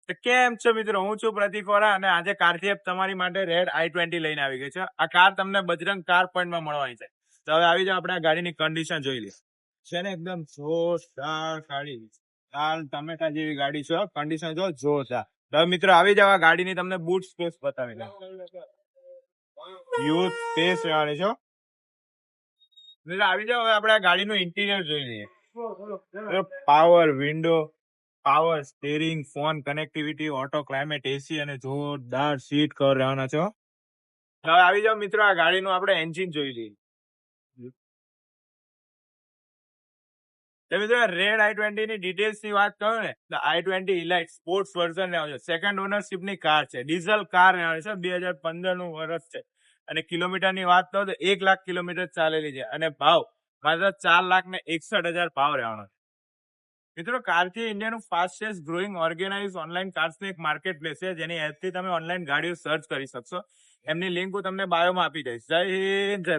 તો કેમ છો મિત્રો? હું છું પ્રતિક વોરા અને આજે કારથી તમારી માટે રેડ i20 લઈને આવી ગઈ છે. આ કાર તમને બજરંગ કાર પોઈન્ટમાં મળવાની છે. તો હવે આવી જાઓ, આપણે આ ગાડીની કન્ડિશન જોઈ લઈએ. છે ને એકદમ જોરદાર ગાડી, લાલ ટમેટા જેવી ગાડી છે. કન્ડિશન જો જોરદાર. હવે મિત્રો આવી જાઓ, આ ગાડીની તમને બૂટ સ્પેસ બતાવી દઉં. યુથ સ્પેસ રહેવાની છે. મિત્રો આવી જાઓ, હવે આપણે આ ગાડીનું ઇન્ટિરિયર જોઈ લઈએ. Power window, power steering, phone connectivity, auto climate, AC અને જોરદાર સીટ કવર રહેવાના છે. હવે આવી જાઓ મિત્રો, આ ગાડીનું આપણે એન્જિન જોઈ લઈએ. મિત્રો રેડ i20 ની ડિટેલ્સ ની વાત કરું ને, તો i20 ઇલાઇટ સ્પોર્ટ્સ વર્ઝન લેવાનું છે. સેકન્ડ ઓનરશિપ ની કાર છે, ડીઝલ કાર લેવાની છે. 2015 નું વર્ષ છે અને કિલોમીટર ની વાત કરું તો 1 લાખ કિલોમીટર ચાલેલી છે અને ભાવ માત્ર 4,61,000 ભાવ રહેવાનો છે. મિત્રો કારથી ઇન્ડિયાનું ફાસ્ટેસ્ટ ગ્રોઈંગ ઓર્ગેનાઇઝ ઓનલાઈન કાર્સનું એક માર્કેટ પ્લેસ છે, જેની હેલ્પથી તમે ઓનલાઈન ગાડીઓ સર્ચ કરી શકશો. એમની લિંક હું તમને બાયોમાં આપી દઈશ. જય હિન્દ.